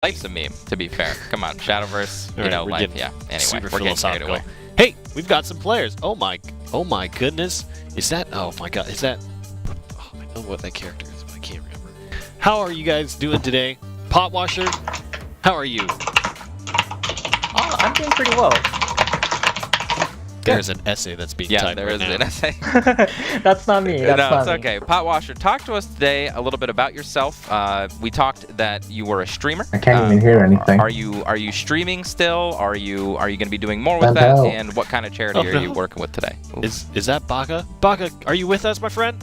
Life's a meme, to be fair. Come on, Shadowverse, you Right, know, life, getting Anyway, super we're getting carried philosophical. away. Hey, we've got some players. Oh my goodness. Is that, oh my god, is that, oh, I know what that character is, but I can't remember. How are you guys doing today? Potwasher, how are you? Oh, I'm doing pretty well. There's an essay that's being typed there right is now. an essay. That's not me. That's No, not it's me. okay. Potwasher, talk to us today a little bit about yourself. We talked that you were a streamer. I can't even hear anything. Are you streaming still? Are you going to be doing more with Oh, that? no. And what kind of charity are you working with today? Ooh. Is that Baka? Baka, are you with us, my friend?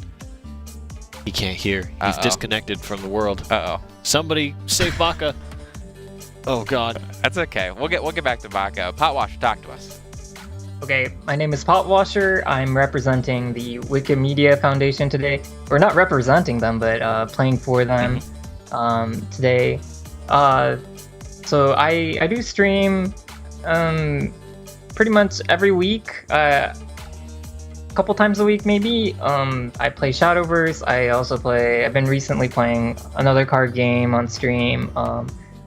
He can't hear. He's disconnected from the world. Uh-oh. Somebody save Baka. Oh god. That's okay. We'll get back to Baka. Potwasher, talk to us. Okay, my name is Potwasher. I'm representing the Wikimedia Foundation today. Or not representing them, but playing for them today. So I do stream pretty much every week. A couple times a week, maybe. I play Shadowverse. I've been recently playing another card game on stream.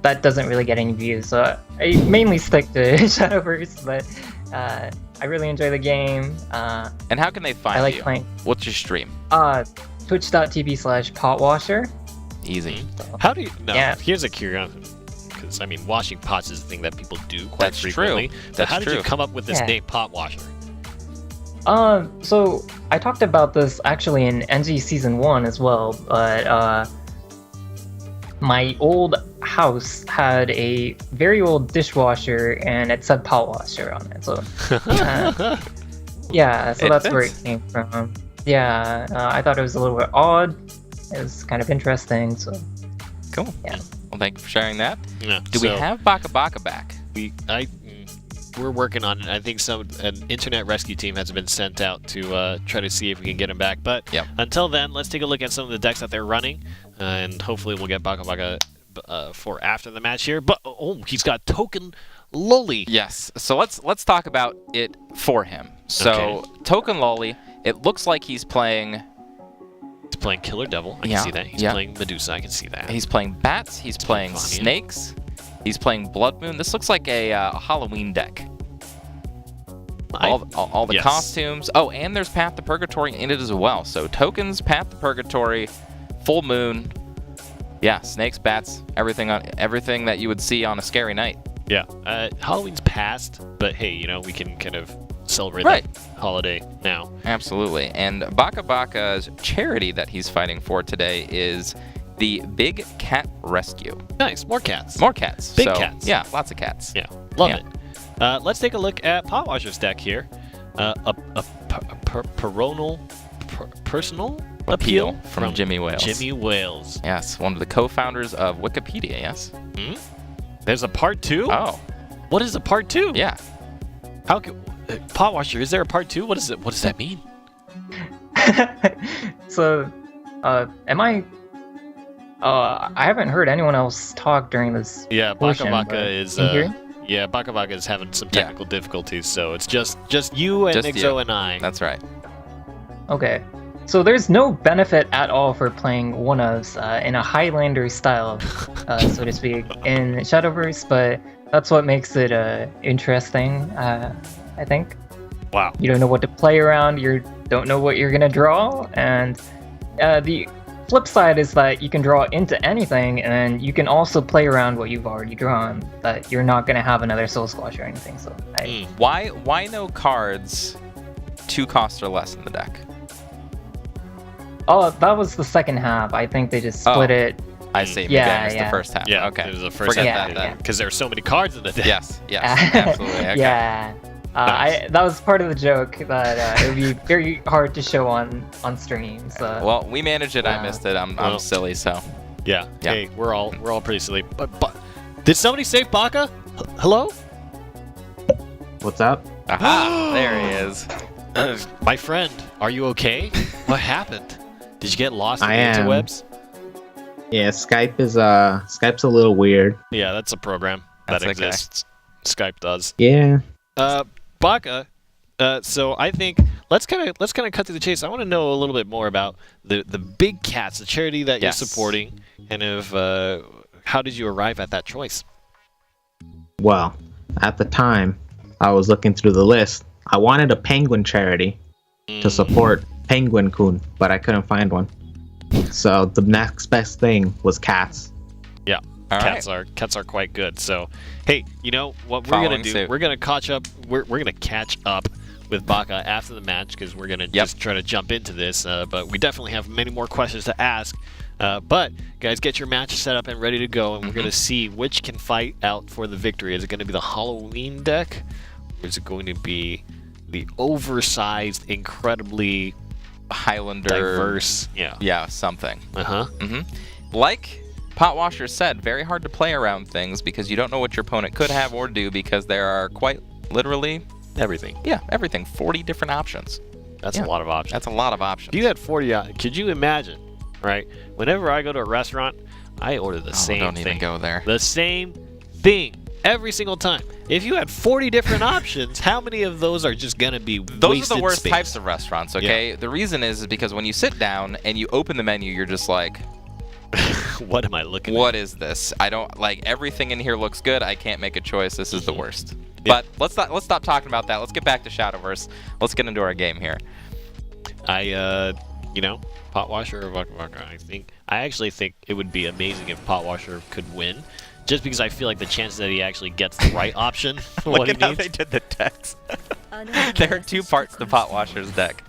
That doesn't really get any views, so I mainly stick to Shadowverse, but I really enjoy the game. And how can they find I like you? playing. What's your stream? Twitch.tv/Potwasher. Easy. How do you, no, Yeah. here's a curiosity. Because, I mean, washing pots is a thing that people do quite That's true. frequently. So That's how did you true. come up with this Yeah. name, Potwasher? So I talked about this actually in NGE Season 1 as well, but my old house had a very old dishwasher and it said Potwasher on it, so yeah, so It that's where fits. it came from. Yeah, I thought it was a little bit odd. It was kind of interesting, so Cool. yeah. Well, thank you for sharing that. Yeah. Do we have BakaBaka back? We're working on it. I think an internet rescue team has been sent out to try to see if we can get him back. But Yep. until then, let's take a look at some of the decks that they're running, and hopefully we'll get BakaBaka for after the match here. But oh, he's got Token Loli. Yes. So let's talk about it for him. So Okay. Token Loli, it looks like he's playing. He's playing Killer Devil. I Yeah, can see that. He's yeah. playing Medusa. I can see that. He's playing bats. He's playing Vanya. snakes. He's playing Blood Moon. This looks like a Halloween deck. All the yes. costumes. Oh, and there's Path to Purgatory in it as well. So tokens, Path to Purgatory, Full Moon. Yeah, snakes, bats, everything that you would see on a scary night. Yeah. Halloween's past, but hey, you know, we can kind of celebrate Right. that holiday now. Absolutely. And BakaBaka's charity that he's fighting for today is the Big Cat Rescue. Nice. More cats. More cats. Big So, cats. Yeah, lots of cats. Yeah. Love Yeah. it. Let's take a look at Potwasher's deck here. Personal appeal from Jimmy Wales. Jimmy Wales. Yes, one of the co-founders of Wikipedia, yes? There's a part 2? Oh, What is a part 2? yeah. How can Potwasher, is there a part 2? What is it? What does that mean? So, I haven't heard anyone else talk during this. Yeah, portion, but BakaBaka is in here? yeah, BakaBaka is having some Yeah. technical difficulties, so it's just you and Just Nixo you. and I. That's right. Okay. So there's no benefit at all for playing one-ofs in a Highlander style, so to speak, in Shadowverse, but that's what makes it interesting, I think. Wow. You don't know what to play around, you don't know what you're gonna draw, and the flip side is that you can draw into anything, and you can also play around what you've already drawn, but you're not gonna have another Soul Squash or anything, so Why no cards 2 cost or less in the deck? Oh, that was the second half. I think they just split it. I see. Maybe Yeah, I missed the yeah. first half. Yeah, Okay. it was the first Forget half, that yeah, then. Because there are so many cards in the deck. Yes, absolutely. Okay. Yeah. Nice. That was part of the joke that it would be very hard to show on stream. So Well, we managed it. I Wow. missed it. I'm Well. silly, so. Yeah. Yeah. Hey, we're all pretty silly. But did somebody save Baka? Hello? What's up? Aha! There he is. My friend, are you okay? What happened? Did you get lost in I the am. interwebs? Yeah, Skype's a little weird. Yeah, that's a program that That's okay. exists. Skype does. Yeah. Baka. So I think let's kind of cut to the chase. I want to know a little bit more about the Big Cats, the charity that Yes. you're supporting, and how did you arrive at that choice? Well, at the time, I was looking through the list. I wanted a penguin charity to support Penguin Kun, but I couldn't find one. So the next best thing was cats. Yeah, All cats are quite good. So, hey, you know what we're gonna do? suit. We're gonna catch up. We're gonna catch up with Baka after the match because we're gonna just try to jump into this. But we definitely have many more questions to ask. But guys, get your match set up and ready to go, and we're gonna see which can fight out for the victory. Is it gonna be the Halloween deck, or is it going to be the oversized, incredibly Highlander. diverse? Yeah, something. Like Potwasher said, very hard to play around things because you don't know what your opponent could have or do because there are quite literally Everything. everything. 40 different options. That's a lot of options. That's a lot of options. If you had 40, could you imagine, right? Whenever I go to a restaurant, I order the same don't thing. even go there. The same thing every single time. If you had 40 different options, how many of those are just going to be Those wasted are the worst space? types of restaurants, okay? The reason is because when you sit down and you open the menu, you're just like, What am I looking what is this? I don't like everything in here looks good. I can't make a choice. This is the worst. Yeah. But let's stop talking about that. Let's get back to Shadowverse. Let's get into our game here. at? Potwasher or BakaBaka, I actually think it would be amazing if Potwasher could win. Just because I feel like the chances that he actually gets the right option for what Look he at how needs. they did the decks. There are two parts to Potwasher's deck.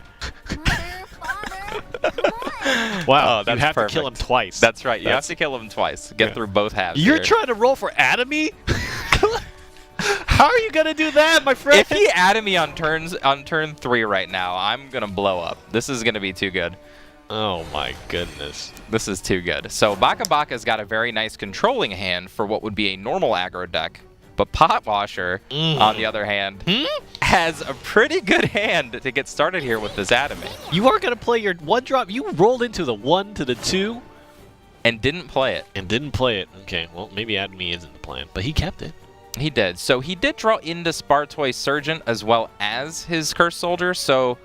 Wow, Oh, that's you have perfect. to kill him twice. That's right. You have to kill him twice. to Get through both halves. You're here. trying to roll for Atomy? How are you gonna do that, my friend? If he added me on turn 3 right now, I'm gonna blow up. This is gonna be too good. Oh my goodness. This is too good. So BakaBaka's got a very nice controlling hand for what would be a normal aggro deck. But Potwasher, on the other hand, has a pretty good hand to get started here with this Atomy. You are gonna play your 1-drop. You rolled into the 1 to the 2 And didn't play it. and didn't play it. Okay, well maybe Atomy isn't the plan, but he kept it. He did. So he did draw into Spartoy Surgeon as well as his Cursed Soldier, so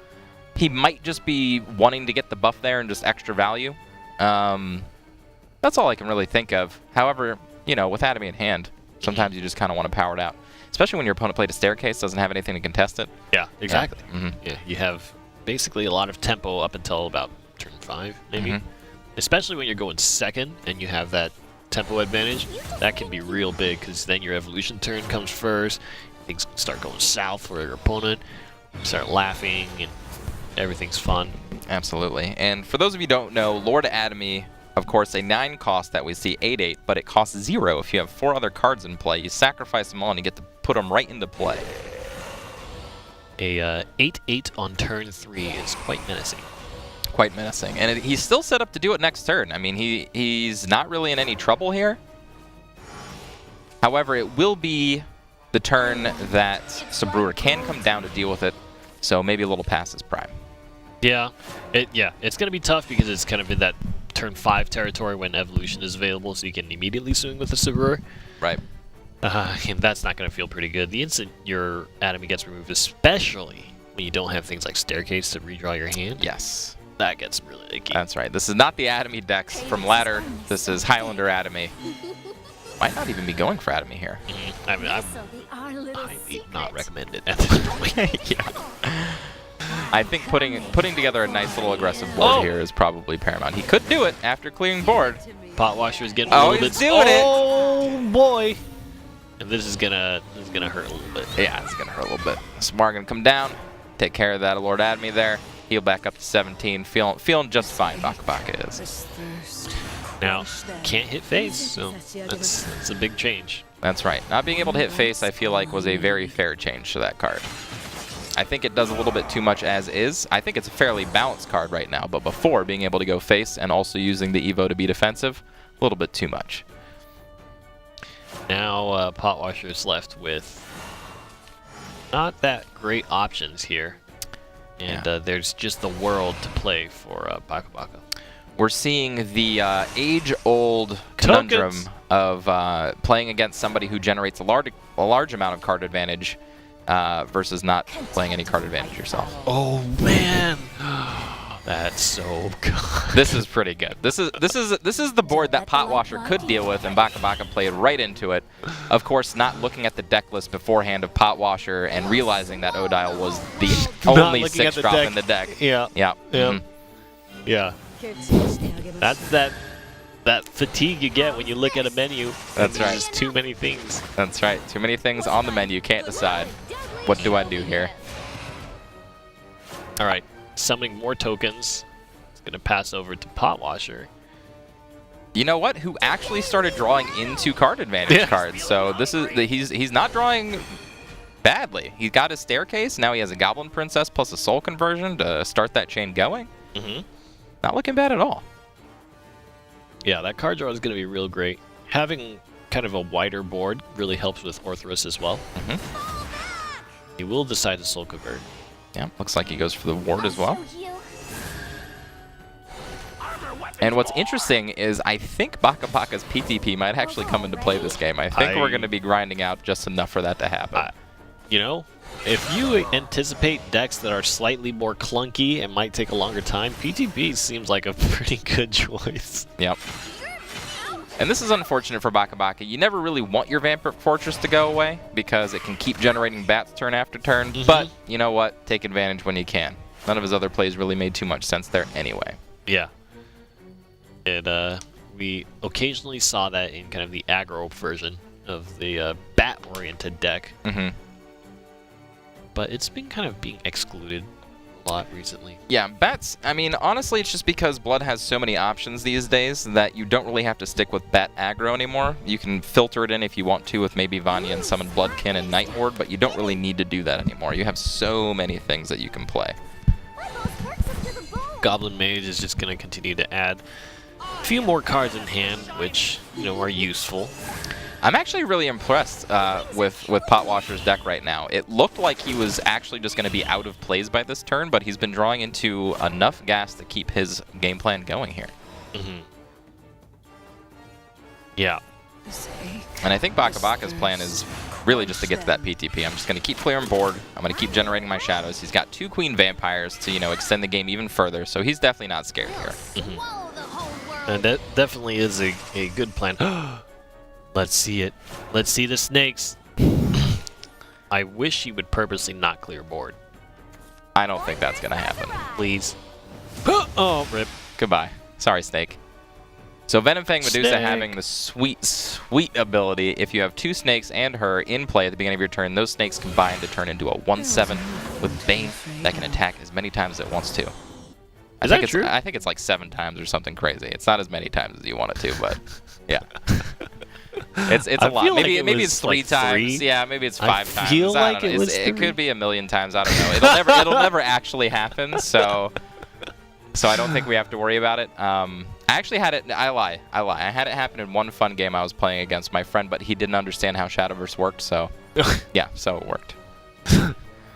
he might just be wanting to get the buff there and just extra value. That's all I can really think of. However, with Atomy in hand, sometimes you just kind of want to power it out. Especially when your opponent played a Staircase, doesn't have anything to contest it. Yeah, exactly. Mhm. Yeah, you have basically a lot of tempo up until about turn 5, maybe. Especially when you're going second and you have that tempo advantage. That can be real big because then your evolution turn comes first. Things start going south for your opponent. You start laughing and everything's fun. Absolutely. And for those of you who don't know, Lord Atomy, of course, a 9 cost that we see 8/8, but it costs 0 if you have 4 other cards in play. You sacrifice them all and you get to put them right into play. A 8/8 on turn 3 is quite menacing. Quite menacing. And he's still set up to do it next turn. I mean, he's not really in any trouble here. However, it will be the turn that Sabrewer can come down to deal with it, so maybe a little past his prime. Yeah, it's going to be tough because it's kind of in that turn 5 territory when evolution is available, so you can immediately swing with the Sabrewer. Right. And that's not going to feel pretty good. The instant your Atomy gets removed, especially when you don't have things like Staircase to redraw your hand, Yes. that gets really icky. That's right. This is not the Atomy decks from ladder. This is Highlander Atomy. Might not even be going for Atomy here. I mean, I'm highly not recommended at this point. Yeah. I think putting together a nice little aggressive board here is probably paramount. He could do it after clearing board. Potwasher is getting a Oh, little he's bit. doing it. Oh boy! And this is gonna hurt a little bit. Yeah, it's gonna hurt a little bit. Smar gonna come down, take care of that Lord Atomy there. Heal back up to 17. Feeling just fine. BakaBaka is. Now can't hit face, so that's a big change. That's right. Not being able to hit face, I feel like, was a very fair change to that card. I think it does a little bit too much as is. I think it's a fairly balanced card right now, but before, being able to go face and also using the Evo to be defensive, a little bit too much. Now Potwasher is left with not that great options here. And there's just the world to play for BakaBaka. We're seeing the age-old conundrum of playing against somebody who generates a large amount of card advantage versus not playing any card advantage yourself. Oh man! That's so good. This is pretty good. This is the board that Potwasher could deal with, and BakaBaka played right into it. Of course, not looking at the deck list beforehand of Potwasher and realizing that Odile was the only 6 drop in the deck. Yeah. Yeah. Yeah. Yeah. That's that fatigue you get when you look at a menu. That's right. There's too many things. That's right. Too many things on the menu. Can't decide. What do I do here? All right. Summoning more tokens. It's going to pass over to Potwasher. You know what? Who actually started drawing into card advantage cards. So this is he's not drawing badly. He got his staircase. Now he has a Goblin Princess plus a Soul Conversion to start that chain going. Not looking bad at all. Yeah, that card draw is going to be real great. Having kind of a wider board really helps with Orthrus as well. He will decide to Soul Convert. Yeah, looks like he goes for the ward as well. And what's interesting is I think BakaBaka's PTP might actually come into play this game. I think we're going to be grinding out just enough for that to happen. You know, if you anticipate decks that are slightly more clunky and might take a longer time, PTP seems like a pretty good choice. Yep. And this is unfortunate for BakaBaka. You never really want your Vampire Fortress to go away because it can keep generating bats turn after turn. But you know what? Take advantage when you can. None of his other plays really made too much sense there anyway. Yeah. And we occasionally saw that in kind of the aggro version of the bat-oriented deck. But it's been kind of being excluded a lot recently. Yeah, bats, I mean, honestly, it's just because Blood has so many options these days that you don't really have to stick with bat aggro anymore. You can filter it in if you want to with maybe Vanya and summon Bloodkin and Night Ward, but you don't really need to do that anymore. You have so many things that you can play. Goblin Mage is just going to continue to add a few more cards in hand, which, you know, are useful. I'm actually really impressed with Potwasher's deck right now. It looked like he was actually just going to be out of plays by this turn, but he's been drawing into enough gas to keep his game plan going here. Yeah. And I think BakaBaka's plan is really just to get to that PTP. I'm just going to keep clearing board. I'm going to keep generating my shadows. He's got 2 Queen Vampires to, you know, extend the game even further, so he's definitely not scared here. And that definitely is a good plan. Let's see it. Let's see the snakes. I wish he would purposely not clear board. I don't think that's going to happen. Please. Oh, rip. Goodbye. Sorry, Snake. So Venom Fang Medusa having the sweet, sweet ability, if you have 2 snakes and her in play at the beginning of your turn, those snakes combine to turn into a 1/7 with Bane that can attack as many times as it wants to. Is that true? I think it's like 7 times or something crazy. It's not as many times as you want it to, but yeah. It's a lot. Maybe it's 3 times. Yeah, maybe it's 5 times. Feel like it could be a million times. I don't know. It'll never actually happen. So I don't think we have to worry about it. I actually had it. I lie. I had it happen in one fun game I was playing against my friend, but he didn't understand how Shadowverse worked. So yeah, so it worked.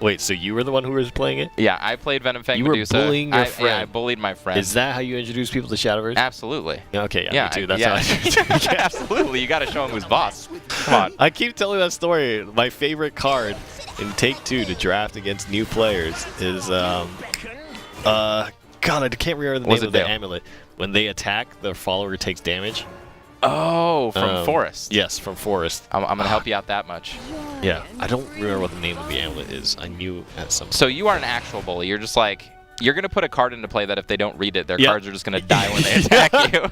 Wait, so you were the one who was playing it? Yeah, I played Venom Fang Medusa. You were bullying your friend. Yeah, I bullied my friend. Is that how you introduce people to Shadowverse? Absolutely. Okay, yeah, me too. That's how I absolutely. You got to show him who's boss. Come on. I keep telling that story. My favorite card in Take-Two to draft against new players is, God, I can't remember the name of the amulet. When they attack, the follower takes damage. Oh, from Forest. Yes, from Forest. I'm going to help you out that much. Yeah, I don't remember what the name of the amulet is. I knew at some point. So you are an actual bully. You're just like, you're going to put a card into play that if they don't read it, their cards are just going to die when they attack you.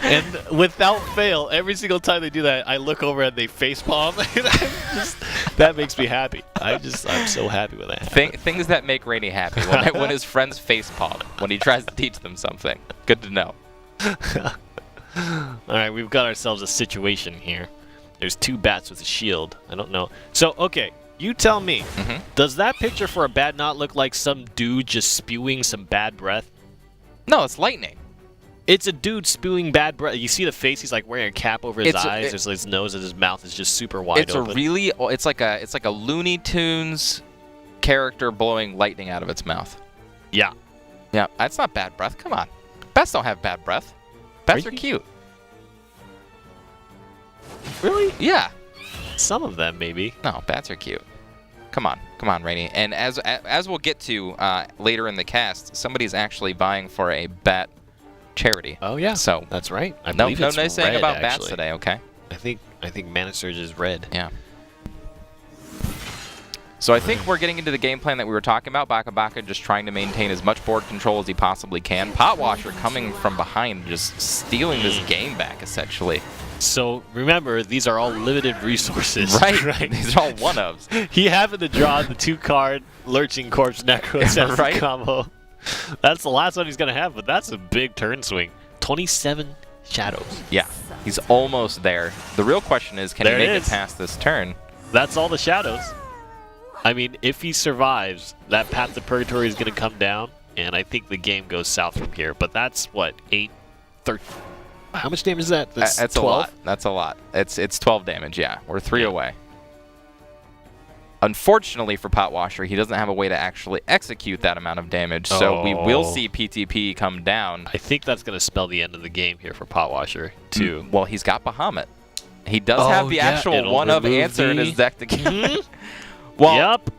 And without fail, every single time they do that, I look over and they facepalm. That makes me happy. I'm so happy with that. Things that make Rainey happy. When his friends facepalm, when he tries to teach them something. Good to know. Alright, we've got ourselves a situation here. There's 2 bats with a shield. I don't know. So, okay, you tell me. Does that picture for a bat not look like some dude just spewing some bad breath? No, it's lightning. It's a dude spewing bad breath. You see the face? He's like wearing a cap over his eyes. There's his nose and his mouth is just super wide open. It's like a Looney Tunes character blowing lightning out of its mouth. Yeah. Yeah, that's not bad breath. Come on. Bats don't have bad breath. Bats are cute. Really? Yeah. Some of them, maybe. No, bats are cute. Come on. Come on, Rainy. And as we'll get to later in the cast, somebody's actually vying for a bat charity. Oh yeah. So that's right. I no believe it's naysaying red, about bats actually. today. Okay. I think Mana Surge is red. Yeah. So I think we're getting into the game plan that we were talking about. BakaBaka just trying to maintain as much board control as he possibly can. Potwasher coming from behind, just stealing this game back, essentially. So remember, these are all limited resources. Right. These are all one-ofs. He happened to draw the 2-card Lurching Corpse Necro Assassin Right. combo. That's the last one he's going to have, but that's a big turn swing. 27 shadows. Yeah, he's almost there. The real question is, can he There make it it is. past this turn? That's all the shadows. I mean, if he survives, that Path to Purgatory is going to come down, and I think the game goes south from here. But that's, what, 8, 13... How much damage is that? That's 12? a lot. That's a lot. It's 12 damage, yeah. We're 3 away. Unfortunately for Potwasher, he doesn't have a way to actually execute that amount of damage, so we will see PTP come down. I think that's going to spell the end of the game here for Potwasher, too. Well, he's got Bahamut. He does have the actual it'll one-of remove answer in the- his deck to get. Well, Yep.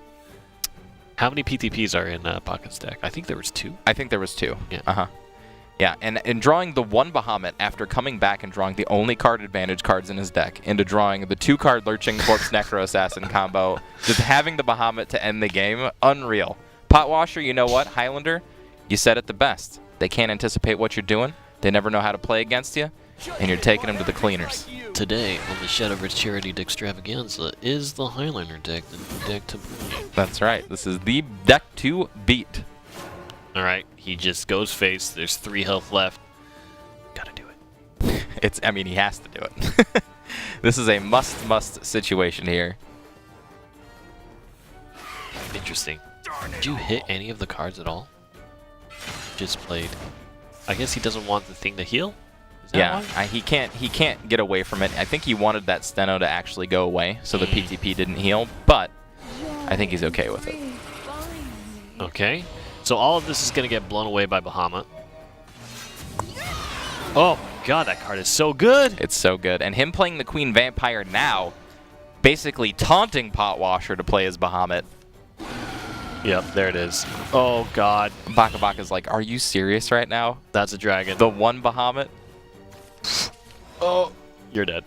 How many PTPs are in Baka's deck? I think there was 2. I think there was 2. Yeah. Uh-huh. Yeah, and in drawing the 1 Bahamut after coming back and drawing the only card advantage cards in his deck into drawing the 2-card Lurching Corpse Necro Assassin combo, just having the Bahamut to end the game, unreal. Potwasher, you know what, Highlander? You said it the best. They can't anticipate what you're doing. They never know how to play against you, and you're taking them to the cleaners. Today on the Shadowverse Charity Deckstravaganza is the Highlander deck, the new deck to play. That's right. This is the deck to beat. Alright, he just goes face. There's 3 health left. Gotta do it. I mean, he has to do it. This is a must situation here. Interesting. Did you hit any of the cards at all? Just played. I guess he doesn't want the thing to heal? Is that Yeah, why? he can't get away from it. I think he wanted that Steno to actually go away, so the PTP didn't heal, but I think he's okay with it. Okay. So all of this is going to get blown away by Bahamut. Oh my god, that card is so good! It's so good. And him playing the Queen Vampire now, basically taunting Potwasher to play his Bahamut. Yep, there it is. Oh god, BakaBaka's like, are you serious right now? that's a dragon. The 1 Bahamut? Oh, you're dead.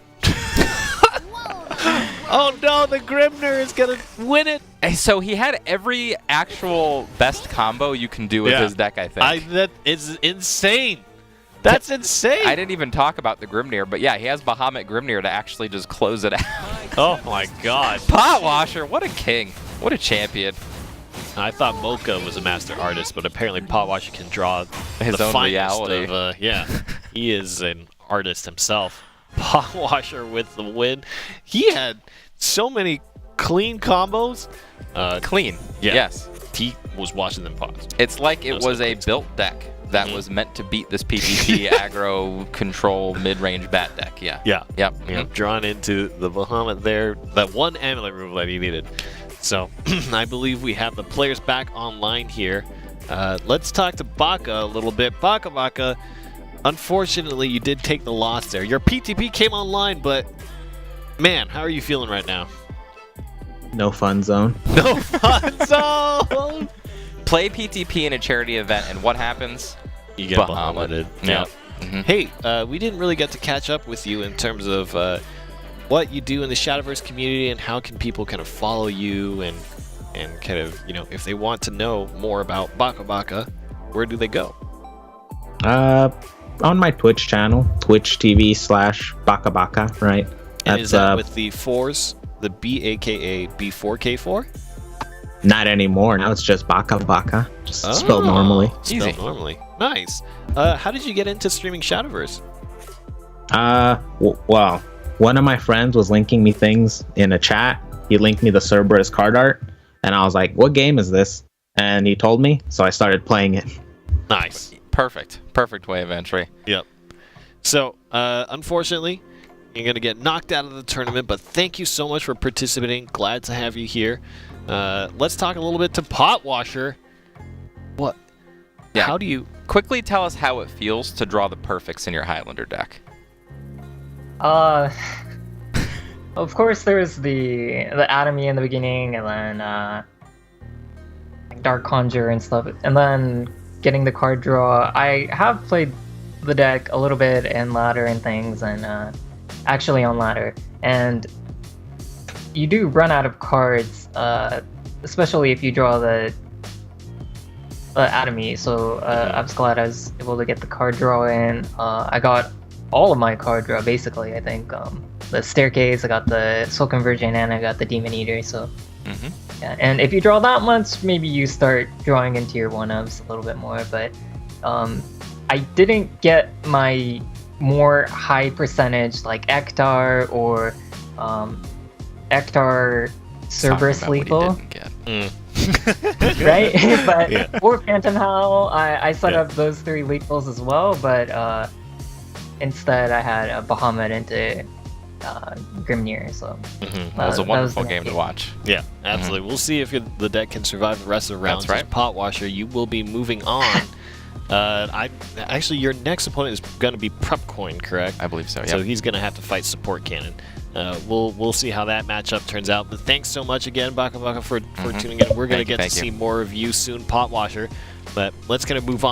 Oh no, the Grimner is going to win it! Hey, so he had every actual best combo you can do with Yeah. his deck, I think. That is insane! That's insane! I didn't even talk about the Grimnir, but yeah, he has Bahamut Grimnir to actually just close it out. Oh my god. Potwasher, what a king. What a champion. I thought Mocha was a master artist, but apparently Potwasher can draw His the own finest reality. of, yeah, he is an artist himself. Potwasher with the win. He had so many clean combos. Clean. Yeah. Yes. He was watching them pause. It's like it Those was are a things. built deck that was meant to beat this PvP aggro control mid-range bat deck. Yeah. Yeah. Yep. Yep. Drawn into the Bahamut there. That one amulet removal that he needed. So I believe we have the players back online here. Let's talk to Baka a little bit. BakaBaka, unfortunately, you did take the loss there. Your PTP came online, but man, how are you feeling right now? No fun zone. No fun zone! Play PTP in a charity event, and what happens? You get Bahamut. Bahamuted. Yep. Mhm. Hey, we didn't really get to catch up with you in terms of what you do in the Shadowverse community and how can people kind of follow you and kind of, you know, if they want to know more about BakaBaka, where do they go? On my Twitch channel, Twitch TV/BakaBaka, right? And is that with the 4s, the BAKA B4K4? Not anymore. Now it's just BakaBaka, just spelled normally. Spelled Easy. normally. Nice. How did you get into streaming Shadowverse? Well, one of my friends was linking me things in a chat. He linked me the Cerberus card art, and I was like, "What game is this?" And he told me, so I started playing it. Nice. Perfect. Perfect way of entry. Yep. So, unfortunately, you're going to get knocked out of the tournament, but thank you so much for participating. Glad to have you here. Let's talk a little bit to Potwasher. What? Yeah. How do you... Quickly tell us how it feels to draw the perfects in your Highlander deck. Of course, there's the Atomy in the beginning, and then Dark Conjure and stuff, and then getting the card draw. I have played the deck a little bit in ladder and things, and actually on ladder, and you do run out of cards, especially if you draw the Atomy. So I'm just glad I was able to get the card draw in. I got all of my card draw basically. I think the Staircase, I got the Soul Conversion, and I got the Demon Eater. So yeah, and if you draw that much, maybe you start drawing into your 1-ofs a little bit more. But I didn't get my more high percentage like Ektar or Ektar Cerberus Lethal. Right? But or Phantom Howl, I set up those 3 lethals as well, but instead I had a Bahamut into Grimnir, so that was a wonderful game to watch. Yeah, absolutely. We'll see if the deck can survive the rest of the rounds. That's right. Potwasher, you will be moving on. Actually, your next opponent is going to be Prepcoin, correct? I believe so. Yeah. So he's going to have to fight Support Cannon. We'll see how that matchup turns out. But thanks so much again, BakaBaka, for tuning in. We're going to get to see more of you soon, Potwasher. But let's move on.